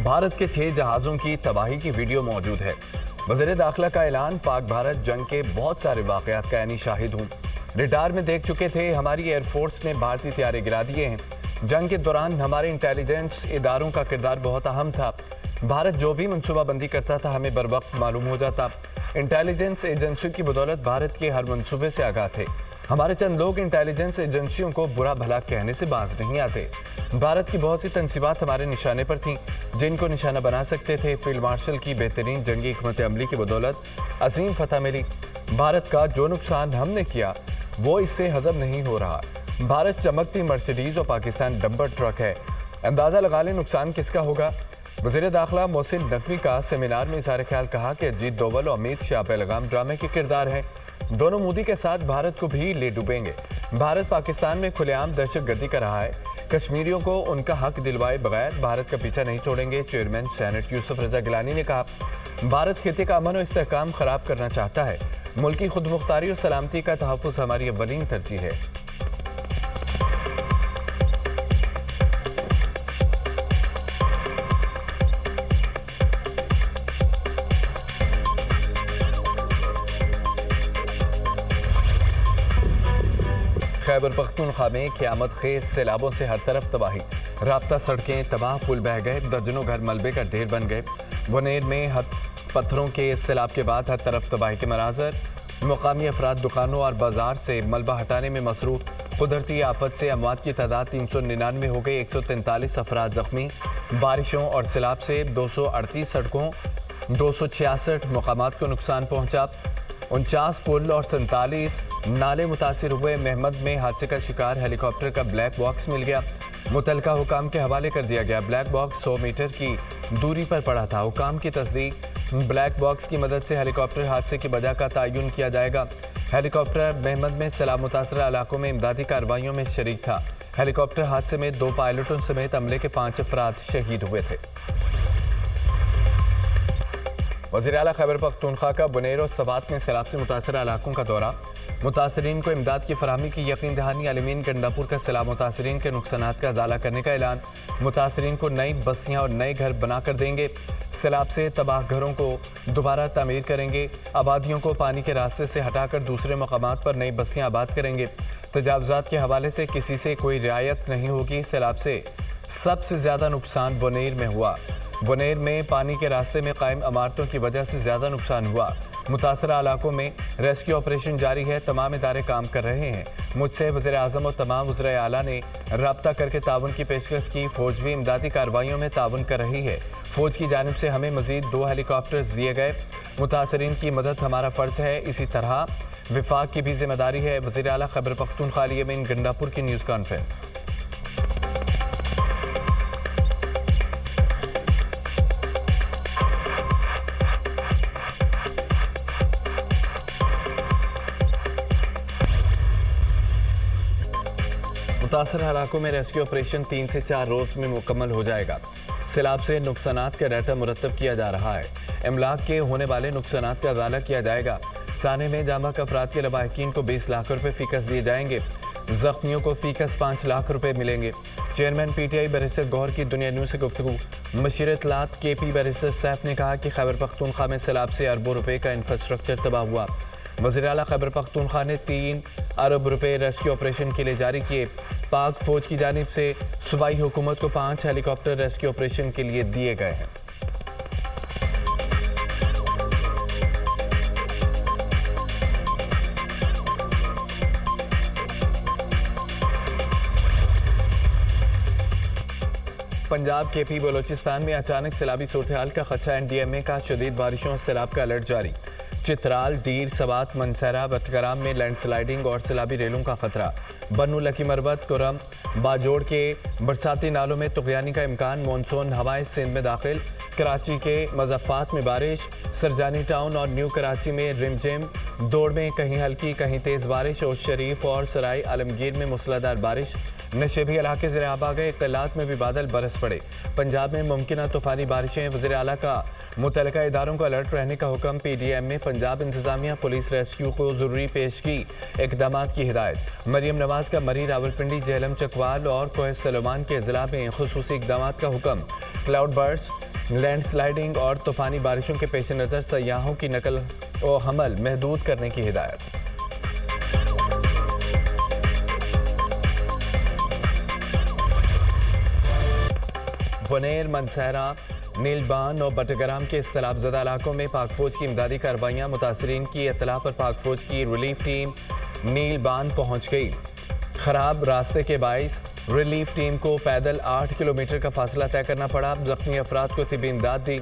भारत के 6 जहाज़ों की तबाही की वीडियो मौजूद है। वज़ीर दाखिला का ऐलान, पाक भारत जंग के बहुत सारे वाक़यात का यानी शाहिद हूँ। रडार में देख चुके थे, हमारी एयरफोर्स ने भारतीय तैयारे गिरा दिए हैं। जंग के दौरान हमारे इंटेलिजेंस इदारों का किरदार बहुत अहम था। भारत जो भी मनसूबाबंदी करता था हमें बर वक्त मालूम हो जाता। इंटेलिजेंस एजेंसियों की बदौलत भारत के हर मनसूबे से आगाह थे। हमारे चंद लोग इंटेलिजेंस एजेंसियों को बुरा भला कहने से बाज नहीं आते। भारत की बहुत सी तनसीबात हमारे निशाने पर थीं, जिनको निशाना बना सकते थे। फील्ड मार्शल की बेहतरीन जंगी हिकमत अमली की बदौलत अजीम फतह मिली। भारत का जो नुकसान हमने किया वो इससे हजम नहीं हो रहा। भारत चमकती मर्सिडीज और पाकिस्तान डंपर ट्रक है। अंदाज़ा लगा लें नुकसान किसका होगा। वज़ीर दाखिला मोहसिन नकवी का सेमिनार में इज़हार ख्याल, कहा कि अजीत डोवल और अमित शाह पैगाम ड्रामे के किरदार हैं। दोनों मोदी के साथ भारत को भी ले डूबेंगे। भारत पाकिस्तान में खुलेआम दहशतगर्दी कर रहा है। कश्मीरियों को उनका हक दिलवाए बगैर भारत का पीछा नहीं छोड़ेंगे। चेयरमैन सेनेट यूसुफ रजा गिलानी ने कहा, भारत खित्ते का अमन और इस्तेहकाम खराब करना चाहता है। मुल्की खुदमुख्तारी और सलामती का तहफ़्फ़ुज़ हमारी अव्वलीन तरजीह है। खैबर पख्तूनख्वा में क़यामत खेज सैलाबों से हर तरफ तबाही। राब्ता सड़कें तबाह, पुल बह गए, दर्जनों घर मलबे का ढेर बन गए। बुनेर में पत्थरों के सैलाब के बाद हर तरफ तबाही के मनाजर। मुकामी अफराद दुकानों और बाजार से मलबा हटाने में मसरूफ। कुदरती आफत से अमवात की तादाद 399 हो गई। 143 अफराद जख्मी। बारिशों और सैलाब से 238 सड़कों 266 मकामात को नुकसान पहुंचा। 49 पुल और 47 नाले मुतासिर हुए। महमद में हादसे का शिकार हेलीकॉप्टर का ब्लैक बॉक्स मिल गया। मुतलका हुकाम के हवाले कर दिया गया। ब्लैक बॉक्स 100 मीटर की दूरी पर पड़ा था। हुकाम की तस्दीक, ब्लैक बॉक्स की मदद से हेलीकॉप्टर हादसे की वजह का तयन किया जाएगा। हेलीकॉप्टर महमद में सैलाब मुतासरा इलाकों में इमदादी कार्रवाइयों में शरीक था। हेलीकॉप्टर हादसे में 2 पायलटों समेत अमले के 5 अफराद शहीद हुए थे। वज़ीर आला खैबर पख्तूनख्वा का बुनेर और सवात में सैलाब से मुतासरा इलाकों का दौरा। मुतासरीन को इमदाद की फराहमी की यकीन दहानी। आलमीन गंडापुर का सैलाब मुतासरीन के नुकसानात का अजाला करने का ऐलान। मुतासरीन को नई बस्तियाँ और नए घर बनाकर देंगे। सैलाब से तबाह घरों को दोबारा तामीर करेंगे। आबादियों को पानी के रास्ते से हटाकर दूसरे मकामात पर नई बस्तियाँ आबाद करेंगे। तजावुज़ात के हवाले से किसी से कोई रियायत नहीं होगी। सैलाब से सबसे ज़्यादा नुकसान बुनेर में हुआ। बुनेर में पानी के रास्ते में कायम इमारतों की वजह से ज़्यादा नुकसान हुआ। मुतासरा इलाकों में रेस्क्यू ऑपरेशन जारी है। तमाम इदारे काम कर रहे हैं। मुझसे वज़ीर आज़म और तमाम वज़ीर आला ने रब्ता करके ताउन की पेशकश की। फ़ौज भी इमदादी कार्रवाइयों में ताउन कर रही है। फ़ौज की जानिब से हमें मज़ीद 2 हेलीकॉप्टर्स दिए गए। मुतासरीन की मदद हमारा फ़र्ज़ है। इसी तरह विफाक की भी जिम्मेदारी है। वज़ीर आला खैबर पख्तूनख्वा में गंडापुर की न्यूज़ कॉन्फ्रेंस। मुतासर इलाकों में रेस्क्यू ऑपरेशन 3 से 4 रोज़ में मुकम्मल हो जाएगा। सैलाब से नुकसानात का डाटा मुरतब किया जा रहा है। इमलाक के होने वाले नुकसानात का अजाला किया जाएगा। साने में जामक अफराद के लवाहिकीन को 20 लाख रुपए फीकस दिए जाएंगे। जख्मियों को फीकस 5 लाख रुपए मिलेंगे। चेयरमैन PTI बैरिस्टर गौहर की दुनिया न्यूज़ से गुफ्तगू। मशीर इत्तलात KP बैरिस्टर सैफ ने कहा कि खैबर पख्तूनख्वा में सैलाब से अरबों रुपए का इंफ्रास्ट्रक्चर तबाह हुआ। वज़ीर आला खैबर पख्तूनख्वा ने 3 अरब रुपए रेस्क्यू ऑपरेशन के लिए जारी किए। पाक फौज की जानिब से सूबाई हुकूमत को 5 हेलीकॉप्टर रेस्क्यू ऑपरेशन के लिए दिए गए हैं। पंजाब KP बलोचिस्तान में अचानक सैलाबी सूरत-ए-हाल का खदशा। NDMA का शदीद बारिशों और सैलाब का अलर्ट जारी। चित्राल, दीर, सवात, मनसहरा, बटग्राम में लैंडस्लाइडिंग और सैलाबी रेलों का खतरा। बन्नू, लकी मरबत, कुरम, बाजोड़ के बरसाती नालों में तुग़यानी का इम्कान। मानसून हवाएं सिंध में दाखिल। कराची के मज़ाफ़ात में बारिश। सरजानी टाउन और न्यू कराची में रिमझिम। दौड़ में कहीं हल्की कहीं तेज़ बारिश। और शरीफ और सराय आलमगीर में मूसलाधार बारिश। नशेबी इलाके ज़ेर आब आ गए। क़िलात में भी बादल बरस पड़े। पंजाब में मुमकिन तूफ़ानी बारिशें। वज़ीर आला का मुतल्लिका इदारों को अलर्ट रहने का हुक्म। PDM में पंजाब इंतज़ामिया पुलिस रेस्क्यू को ज़रूरी पेशगी इक़दाम की हिदायत। मरीम नवाज़ का मरी, रावलपिंडी, जेहलम, चकवाल और कोह सलेमान के ज़िला में ख़ुसूसी इक़दाम का हुक्म। क्लाउड बर्स्ट, लैंडस्लाइडिंग और तूफानी बारिशों के पेश नज़र सयाहों की नकल व हमल महदूद करने की हिदायत। बुनेर, मनसहरा, नीलबान और बटग्राम के सैलाबज़दा इलाकों में पाक फौज की इमदादी कार्रवाइयाँ। मुतासरीन की इत्तला पर पाक फौज की रिलीफ टीम नीलबान पहुँच गई। खराब रास्ते के बाइस रिलीफ टीम को पैदल 8 किलोमीटर का फासला तय करना पड़ा। जख्मी अफराद को तिब्बी इमदाद दी।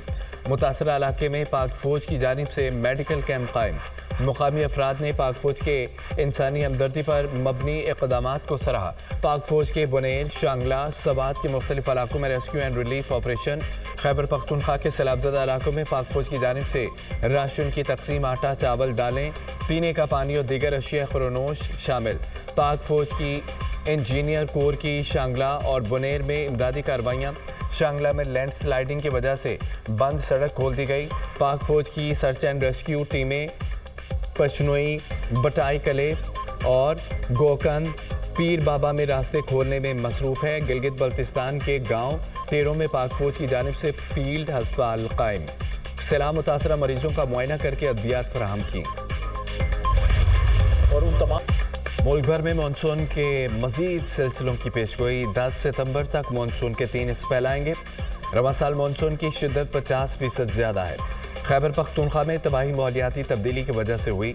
मुतासरा इलाके में पाक फौज की जानिब से मेडिकल कैंप कायम। मुकामी अफराद ने पाक फौज के इंसानी हमदर्दी पर मबनी इक़दामात को सराहा। पाक फौज के बुनेर, शांगला, सवात के मुख्तलिफ इलाकों में rescue and relief operation. Khyber Pakhtunkhwa के सैलाबज़दा इलाकों में पाक फौज की जानिब से राशन की तकसीम। आटा, चावल, दालें, पीने का पानी और दीगर अशिया खुरनोश शामिल। पाक फौज की इंजीनियर कोर की शांगला और बुनेर में इमदादी कार्रवाइयाँ। शांगला में लैंड स्लाइडिंग की वजह से बंद सड़क खोल दी गई। पाक फौज की सर्च एंड रेस्क्यू टीमें पचनोई, बटाई कले और गोकंद, पीर बाबा में रास्ते खोलने में मसरूफ़ है। गिलगित बल्तिस्तान के गांव टेरों में पाक फौज की जानिब से फील्ड अस्पताल कायम। सैलाब मुतासरा मरीजों का मुआयना करके अद्वियात फराहम की। और उन तमाम मुल्क भर में मानसून के मजीद सिलसिलों की पेशगोई। 10 सितंबर तक मानसून के 3 स्पेल आएंगे। रवा साल मानसून की शिद्दत 50% ज़्यादा है। खैबर पख्तूनख्वा में तबाही माहौलियाती तब्दीली की वजह से हुई।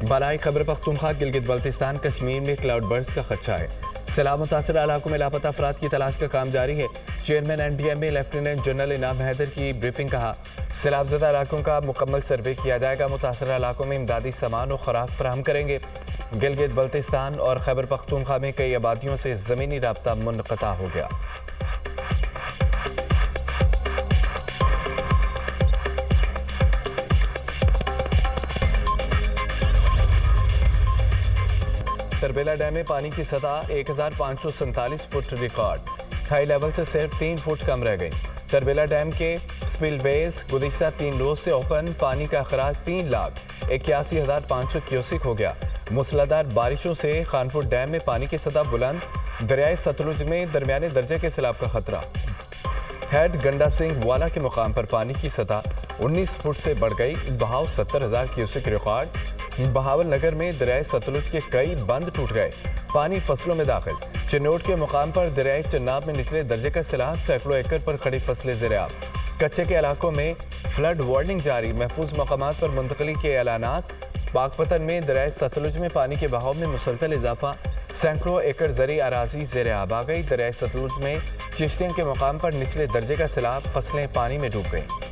बलाई खैबर पख्तूनख्वा, गिलगित बल्तिस्तान, कश्मीर में क्लाउड बर्स्ट का खदशा है। सैलाब मुतासरा इलाकों में लापता अफराद की तलाश का काम जारी है। चेयरमैन NDMA लेफ्टिनेंट जनरल इनाम हैदर की ब्रीफिंग। कहा, सैलाबज़दा इलाकों का मुकम्मल सर्वे किया जाएगा। मुतासरा इलाकों में इमदादी सामान और खुराक फराहम करेंगे। गिलगित बल्तिस्तान और खैबर पख्तूनख्वा में कई आबादियों से ज़मीनी राब्ता मुनक़ता हो गया। तरबेला डैम में पानी की सतह 1547 फुट रिकॉर्ड। हाई लेवल से सिर्फ 3 फुट कम रह गई। तरबेला डैम के स्पिलवेज गुज़िश्ता 3 रोज से ओपन। पानी का अखराज 3,81,500 क्यूसिक हो गया। मूसलाधार बारिशों से खानपुर डैम में पानी की सतह बुलंद। दरियाए सतलुज में दरमियाने दर्जे के सैलाब का खतरा। हेड गंडा सिंह वाला के मुकाम पर पानी की सतह 19 फुट से बढ़ गई। बहाव 70,000 क्यूसिक रिकॉर्ड। बहावल नगर में दरियाए सतलुज के कई बंद टूट गए। पानी फसलों में दाखिल। चिन्नौट के मुकाम पर दरियाए चन्नाब में निचले दर्जे का सैलाब। सैकड़ों एकड़ पर खड़ी फसलें ज़ेर-ए-आब। कच्चे के इलाकों में फ्लड वार्निंग जारी। महफूज मकामात पर मुंतकली के ऐलानात। पाकपतन में दरियाए सतलुज में पानी के बहाव में मुसलसल इजाफा। सैकड़ों एकड़ ज़री अराजी ज़ेर-ए-आब आ गई। दरियाए सतलुज में चिश्तियों के मुकाम पर निचले दर्जे का सैलाब। फसलें पानी में डूब गईं।